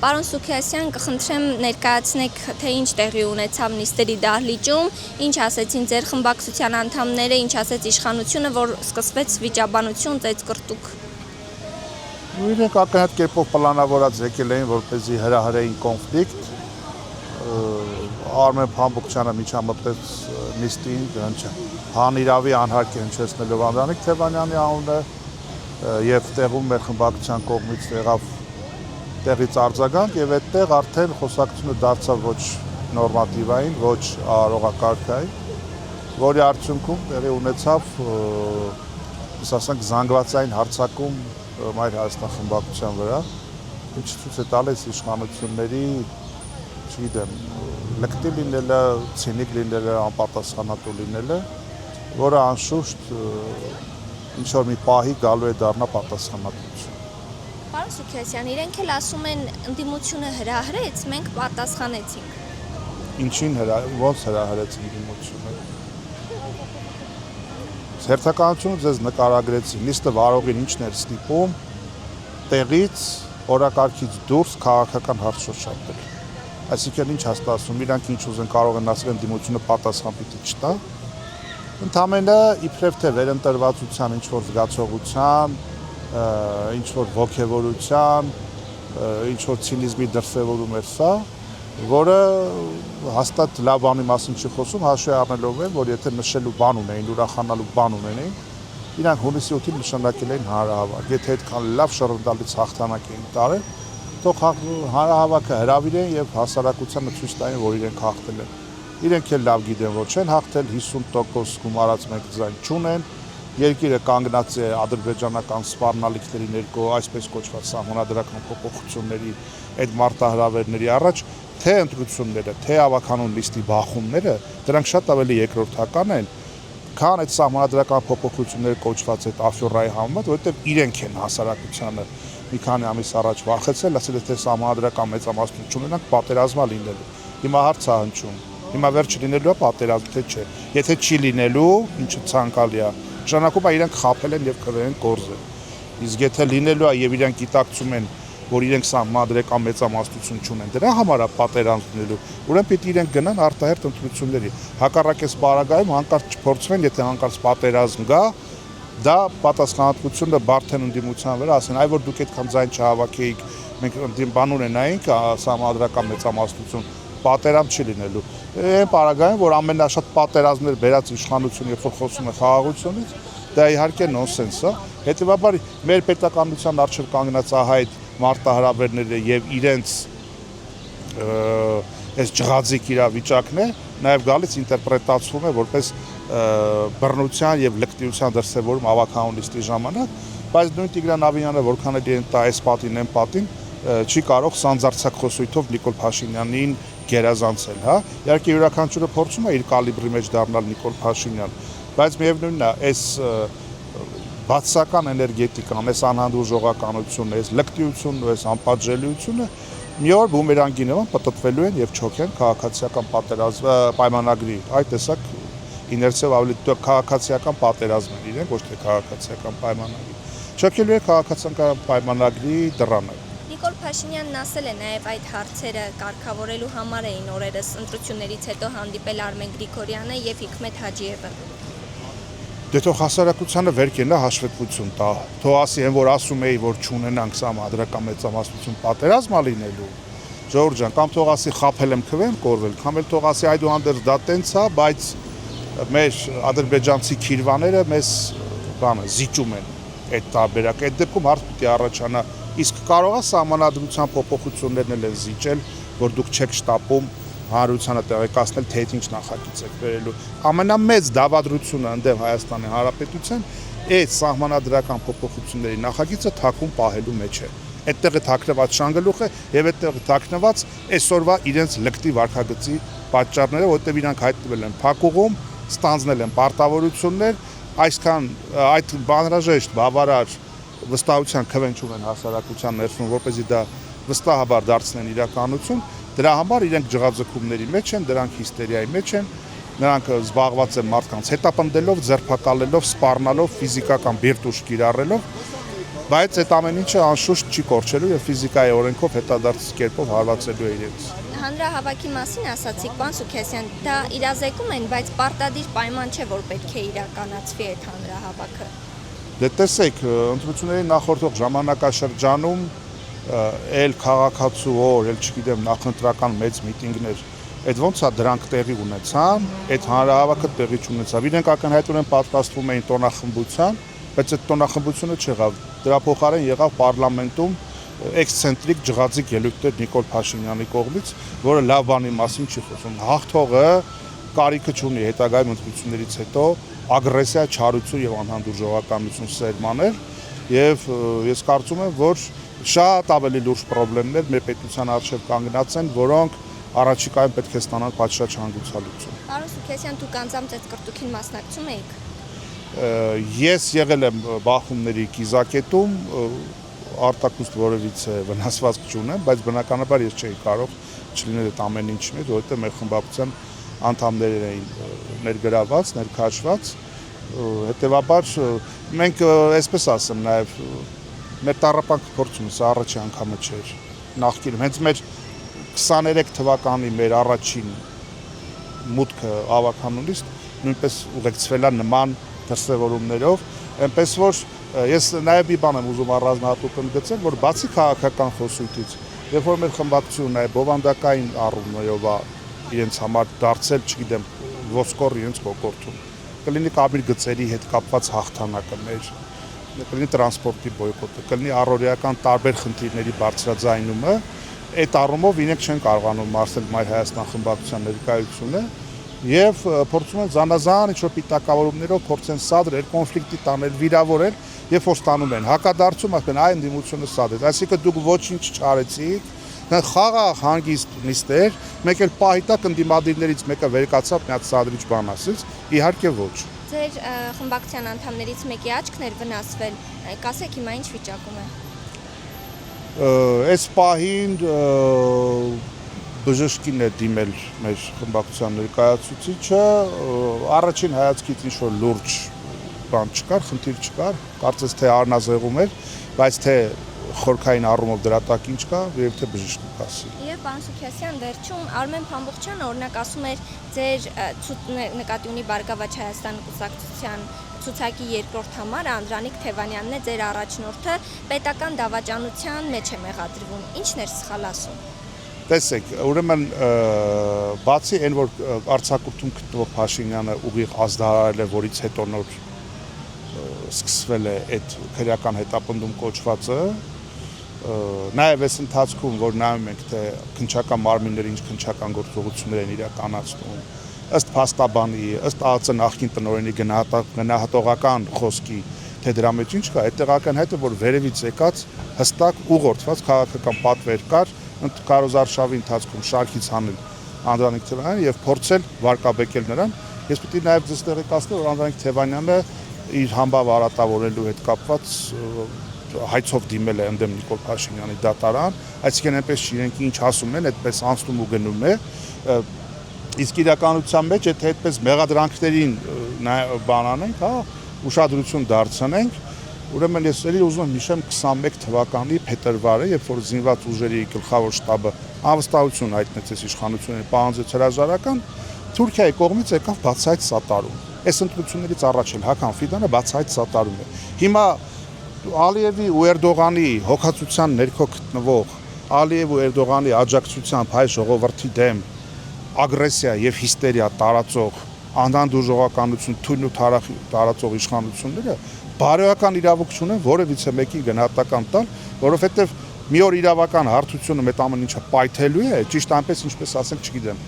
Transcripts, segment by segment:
Պարոն Սուքիասյան, կխնդրեմ ներկայացնեք, թե ինչ տեղի ունեցավ նիստերի դահլիճում, ինչ ասեցին ձեր խմբակցության անդամները, ինչ ասեց իշխանությունը, որ սկսվեց վիճաբանություն, ծեծկռտուք։ Իրենք ակնհայտ կերպով պլանավորած եկել էին, որպեսզի հրահրեին կոնֆլիկտ, Արմեն Փամբուկչյանը միջամտեց նիստին, հանիրավի անհարկ է հնչեցնելով Անդրանիկ Թևանյանի անունը եւ տեղում մեր խմբակցության կողմից եղավ տեղից արձագանք եւ այդտեղ արդեն խոսակցությունը դարձավ ոչ նորմատիվային, ոչ արարողակարգային, որի արդյունքում տեղի ունեցավ, ասենք, զանգվածային հարձակում Մայր Հայաստան խմբակցության վրա, ինչը ցույց է տալիս իշխանությունների, չգիտեմ, լկտի լինելը, ցինիկ լինելը, անպատասխանատու լինելը, որը անշուշտ ինչ-որ մի պահի գալու է դառնա պատասխանատվություն։ Պարոն Սուքիասյան, իրենք էլ ասում են ընդդիմությունը հրահրեց, մենք պատասխանեցինք։ Ինչին ոնց հրահրեց ընդդիմությունը։ Հերթականությունը ձեզ նկարագրեցի, նիստը վարողին ինչն էր ստիպում տեղից օրակարգից դուրս քաղաքական հարց շոշափել։ Այսինքն ինչ հաստատում, իրանք ինչ ուզեն կարող են ասել ընդդիմությունը պատասխան պիտի չտա։ Ընդամենը իբրև թե վերընտրվածության ինչ-որ զգացողության, ինչ-որ ոգևորության, ինչ-որ ցինիզմի դրսևորում էր սա, որը հաստատ լավ բանի մասին չի խոսում, հաշվի առնելով է, որ եթե նշելու բան ունեին, ուրախանալու բան ունեին, իրանք հունիսի 8-ին նշանակել էին հանրահավաք։ Եթե այդքան լավ շռնդալից հաղթանակ էին տարել, թող հանրահավաքը հրավիրեն եւ հասարակությանը ցույց տային, որ իրենք հաղթել են։ Իրենք էլ լավ գիտեն, որ չեն հաղթել, 50% գումարած մեկ ձայն չունեն, երկիրը կանգնած է ադրբեջանական սպառնալիքների ներքո, այսպես կոչված սահմանադրական փոփոխությունների այդ մարտահրավերների առաջ, թե ընտրությունները, թե ավականուն լիստի բախումները, դրանք շատ ավելի երկրորդական են, քան այդ սահմանադրական փոփոխությունները կոչված այդ աֆյորայի համեմատ, որովհետև իրենք են հասարակությանը մի քանի ամիս առաջ վախեցել, ասել թե սահմանադրական մեծամասնություն ունենանք պատերազմա լինելու։ Հիմա հարց է հնչում, հիմա վերջ լինելու է պատերազմ, թե չէ։ Եթե չի լինելու, ինչը ցանկալի է, նշանակում է իրենք խաբել են եւ քրել են կորզը։ Իսկ եթե լինելու է եւ իրենք գիտակցում են, որ իրենք սահմանադրական մեծամասնություն չունեն, դրա համար է պատերազմ լինելու, ուրեմն պիտի իրենք գնան արտահերթ ընտրությունների։ Հակառակ այս պարագայում հանկարծ չփորձվեն, եթե հանկարծ պատերազմ գա, դա պատասխանատվությունը բարդեն ընդդիմության վրա, ասեն, այ որ դուք այդքան ձայն չհավաքեիք, մենք բան ունենայինք սահմանադրական մեծամասնություն, պատերազմ չի լինելու։ Այն պարագայում, որ ամենաշատ պատերազմներ բերած իշխանությունը, երբ որ խոսում է խաղաղությունից, դա իհարկե նոնսենս է։ Հետևաբար մեր պետականության առջև կանգնած ահայտ մարտահրավերները եւ իրենց այս ջղածիկ իրավիճակն է, նաեւ գալիս ինտերպրետացվում է որպես բռնության եւ լկտիության դրսեւորում ավականուն լիստի ժամանակ, բայց նույն Տիգրան Ավինյանը որքան էլ իրեն տա այս պատին, այն պատին, չի կարող սանձարձակ խոսույթով Նիկոլ Փաշինյանին գերազանցել, հա։ Իհարկե յուրաքանչյուրը փորձում է իր կալիբրի մեջ դառնալ Նիկոլ Փաշինյան, բայց միևնույնն է, այս բացասական էներգետիկան, այս անհանդուրժողականությունը, այս լկտիությունն ու այս անպատժելիությունը մի օր բումերանգի նման պտտվելու են եւ չոքեն քաղաքացիական պատերազմ պայմանագրի, այդ տեսակ իներցիով ավելի քաղաքացիական պատերազմ են իրենք, ոչ թե քաղաքացիական պայմանագրի։ Չոքելու է քաղաքացիական պայմանագրի դռանը։ Նիկոլ Փաշինյանն ասել է նաև այդ հարցերը կարգավորելու համար էին օրերս ընտրություններից հետո հանդիպել Արմեն Գրիգորյանը եւ Հիկմետ Հաջիևը։ Դե թող հասարակությանը վեր կենա հաշվետվություն տա։ Թող ասի են, որ ասում էի, որ չունենանք սահմանադրական մեծամասնություն պատերազմա լինելու։ Ժողովուրդ ջան, կամ թող ասի խաբել եմ, քվեմ կորվել, կամ էլ թող ասի այդուհանդերձ դա տենց է, բայց մեր ադրբեջանցի քիրվաները մեզ բանը զիջում են այդ տարբերակը։ Այդ դեպքում հարց պիտի առաջանա, իսկ կարող է սահմանադրության փոփոխություններն էլ են զիջել, որ դուք չեք շտապում հանրությանը տեղեկացնել, թե ինչ նախագիծ եք բերելու։ Ամենամեծ դավադրությունը ընդդեմ Հայաստանի Հանրապետության այդ սահմանադրական փոփոխությունների նախագիծը թաքուն պահելու մեջ է։ Այդտեղ է թաքնված շանգլուխը եւ այդտեղ թաքնված այսօրվա իրենց լկտի վարքագծի պատճառները, որտեղ իրանք հայտնվել են փակուղում, ստանձնել են պարտավորություններ, այսքան այդ բանրաժեշտ բավարար վստահության քվեն չունեն հասարակության ներսում, որպեսզի դա վստահաբար դարձնեն իրականություն, դրա համար իրենք ջղաձգումների մեջ են, դրանք հիստերիայի մեջ են, նրանք զբաղված են մարդկանց հետապնդելով, ձերբակալելով, սպառնալով, ֆիզիկական բիրտուշ կիրառելով, Բայց այդ ամեն ինչը անշուշտ չի կորչելու եւ ֆիզիկայի օրենքով հետադարձ կերպով հարվածելու է իրենց։ Հանրահավաքի մասին ասացիք, պարոն Սուքեսյան, դա իրազեկում են, բայց պարտադիր պայման չէ, որ պետք է իրականացվի այդ հանրահավաքը։ Դե տեսեք, ընտրությունների նախորդող ժամանակաշրջանում էլ քաղաքացու օր, էլ չգիտեմ, նախընտրական մեծ միտինգներ, այդ ոնց է դրանք տեղի ունեցան, այդ հանրահավաքը տեղի չունեցավ։ Իրենք ակնհայտորեն պատրաստվում էին տոնախմբության, բայց այդ տոնախմբությունը չեղավ։ Դրա փոխարեն եղավ պարլամենտում էքսցենտրիկ ջղածիկ ելույթներ Նիկոլ Փաշինյանի կողմից, որը լավ բանի մասին չի խոսում։ Հաղթողը կարիքը չունի հետագայում ընտրություններից հետո ագրեսիա, չարություն եւ անհանդուրժողականություն սերմանել, եւ ես կարծում եմ, որ շատ ավելի լուրջ խնդիրներ մեր պետության առջև կանգնած են, որոնք առաջիկայում պետք է ստանան պատշաճ հանգուցալուծում։ Պարոն Սուքեսյան, դուք անձամբ այդ կրտուքին մասնակցում եք։ Ես եղել եմ բախումների կիզակետում, արտակուստ որևիցե վնասվածք չունեմ, բայց բնականաբար ես չէի կարող չլինել այդ ամեն ինչի մեջ, որովհետեւ մեր խմբակցության անդամներ էին ներգրաված, ներքաշված, հետեւաբար մենք այսպես ասեմ նաեւ մեր տառապանք փորձում սա առաջի անգամը չէր նախկինում հենց մեր 23 թվականի մեր առաջին մուտքը ավականունից նույնպես ուղեկցվել է նման դրսևորումներով այնպես որ ես նաև մի բան եմ ուզում առանձնահատուկ ընդգծել որ բացի քաղաքական խոսույթից երբ որ մեր խմբակցությունը նաև բովանդակային առումներով է իրենց համար դարձել չգիտեմ ոսկոր իրենց կոկորտում կլինի կաբիր գծերի հետ կապված հաղթանակը մեր կլինի տրանսպորտի բոյկոտը, կլինի առօրեական տարբեր խնդիրների բարձրաձայնումը, այդ առումով իրենք չեն կարողանում մարսել Մայր Հայաստան խմբակցության ներկայությունը եւ փորձում են զանազան ինչ-որ պիտակավորումներով փորձեն սադրել, կոնֆլիկտի տանել, վիրավորել, երբ որ ստանում են հակադարձում, ասեն այ ընդդիմությունը սադրեց, այսինքն դուք ոչինչ չարեցիք, խաղաղ հանգիստ նիստեր, մեկ էլ պահիտակ ընդդիմադիրներից մեկը վերկացավ մի հատ սադրիչ բան ասեց, իհարկե ոչ։ Ձեր խմբակցության անդամներից մեկի աչքն էր վնասվել, կասեք հիմա ինչ վիճակում է։ Այս պահին բժշկին է դիմել մեր խմբակցության ներկայացուցիչը, առաջին հայացքից ինչ որ լուրջ բան չկար, խնդիր չկար, կարծես թե առնազեղում էր, բայց թե խորքային առումով դրա տակ ինչ կա, եւ թե բժիշկը կասի։ Եվ պարոն Սուքեսյան, վերջում Արմեն Փամբուխչյանը օրինակ ասում էր ձեր նկատի ունի Բարգավաճ Հայաստան կուսակցության ցուցակի երկրորդ համարը Անդրանիկ Թևանյանն է ձեր առաջնորդը պետական դավաճանության մեջ է մեղադրվում։ Ինչն էր սխալ ասում։ Տեսեք, ուրեմն բացի այն որ արձակուրդում գտնվող Փաշինյանը ուղիղ ազդարարել է, որից հետո նոր սկսվել է այդ քրեական հետապնդում կոչվածը, նաև այս ընթացքում որ նայում ենք թե քննչական մարմինները ինչ քննչական գործողություններ են իրականացնում, ըստ փաստաբանի, ըստ ԱԱԾ նախկին տնօրենի գնահատողական խոսքի, թե դրա մեջ ինչ կա, այդ տեղական հետը որ վերևից եկած հստակ ուղղորդված քաղաքական պատվեր կար Կարոզարշավի ընթացքում շարքից հանել Անդրանիկ Թևանյանին եւ փորձել վարկաբեկել նրան։ Ես պետք է նաեւ ձեզ տեղեկացնեմ, որ Անդրանիկ Թևանյանը իր համբավ արատավորելու հետ կապված հայցով դիմել է ընդդեմ Նիկոլ Փաշինյանի դատարան, այսինքն այնպես չիրենք ինչ ասում են, այդպես անցնում ու գնում է։ Իսկ իրականության մեջ եթե այդպես մեղադրանքներին բան անենք, հա, ուշադրություն դարձնենք, ուրեմն ես ելի ուզում եմ հիշեմ 21 թվականի փետրվարը, երբ որ զինված ուժերի գլխավոր շտաբը անվստահություն հայտնեց իշխանությունների պահանջեց հրաժարական, Թուրքիայի կողմից եկավ բացահայտ սատարում։ Այս ընտրություններից առաջ էլ Հական Ֆիդանը բացահայտ սատարում է։ Հիմա Ալիևի ու Էրդողանի հոգացության ներքո գտնվող Ալիև ու Էրդողանի աջակցությամբ հայ ժողովրդի դեմ ագրեսիա եւ հիստերիա տարածող անհանդուրժողականություն, թույլ ու տարածող իշխանությունները բարոյական իրավունք չունեն որևիցե մեկին գնահատական տալ, որովհետեւ մի օր իրավական հարթությունը մեծ ամեն ինչը պայթելու է, ճիշտ այնպես ինչպես ասենք, չգիտեմ,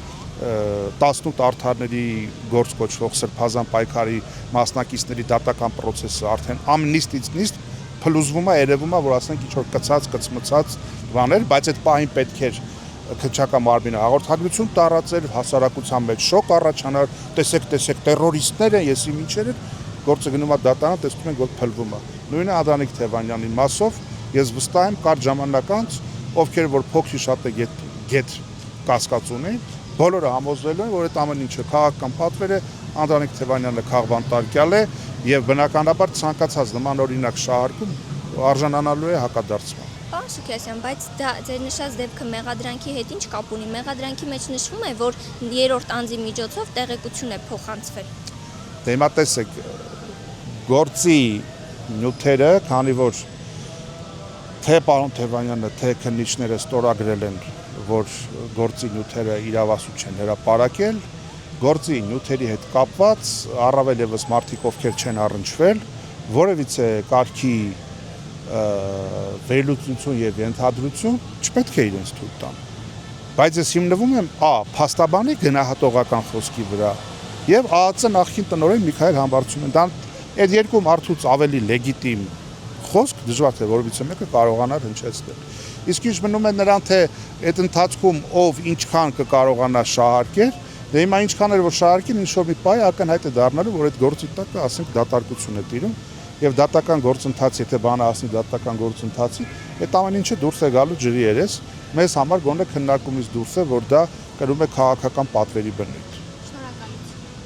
18 արդարների գործ կոչվող սրբազան պայքարի մասնակիցների դատական process-ը արդեն ամնիստից նիստ փլուզվում է, երևում է, որ ասենք ինչ որ կցած բաներ, բայց այդ պահին պետք էր քննչական մարմինը հաղորդագրություն տարածել, հասարակության մեջ շոկ առաջանար, տեսեք, տերորիստներ են, եսի ինչեր են, գործը գնում է դատարան, տեսնում են, որ փլվում է։ Նույնը Անդրանիկ Թևանյանի մասով ես վստահ եմ կարճ ժամանակ անց, ովքեր որ փոքրի շատ է գետ կասկած ունեն, բոլորը համոզվելու են, որ այդ ամեն ինչը քաղաքական պատվեր է, Անդրանիկ Թևանյանը քաղբանտարկյալ է եւ բնականաբար ցանկացած նման օրինակ շահարկում արժանանալու է հակադարձման։ Պարոն Սուքիասյան, բայց դա ձեր նշած դեպքը մեղադրանքի հետ ինչ կապ ունի։ Մեղադրանքի մեջ նշվում է, որ երրորդ անձի միջոցով տեղեկություն է փոխանցվել։ Դե հիմա տեսեք, գործի նյութերը, քանի որ թե պարոն Թևանյանը, թե քննիչները ստորագրել են, որ գործի նյութերը իրավասու չեն հրապարակել, գործի նյութերի հետ կապված առավել եւս մարդիկ, ովքեր չեն առնչվել, որևիցե կարգի վերլուծություն եւ ենթադրություն չպետք է իրենց թույլ տան։ Բայց ես հիմնվում եմ փաստաբանի գնահատողական խոսքի վրա եւ ԱԱՑ նախկին տնօրեն Միքայել Համբարձումյան։ Դա այդ երկու մարդուց ավելի լեգիտիմ խոսք դժվար թե որևիցե մեկը կարողանար հնչեցնել։ Իսկ ինչ մնում է նրան, թե այդ ընթացքում ով ինչքան կկարողանա շահարկել, դե հիմա ինչքան էր որ շահարկին, ինչ որ մի պայ ակնհայտ է դառնալու, որ այդ գործի տակ ասենք դատարկություն է տիրում եւ դատական գործընթաց, եթե բանը ասի դատական գործընթացի, այդ ամեն ինչը դուրս է գալու ջրի երես, մեզ համար գոնե քննարկումից դուրս է, որ դա կրում է քաղաքական պատվերի բնույթ։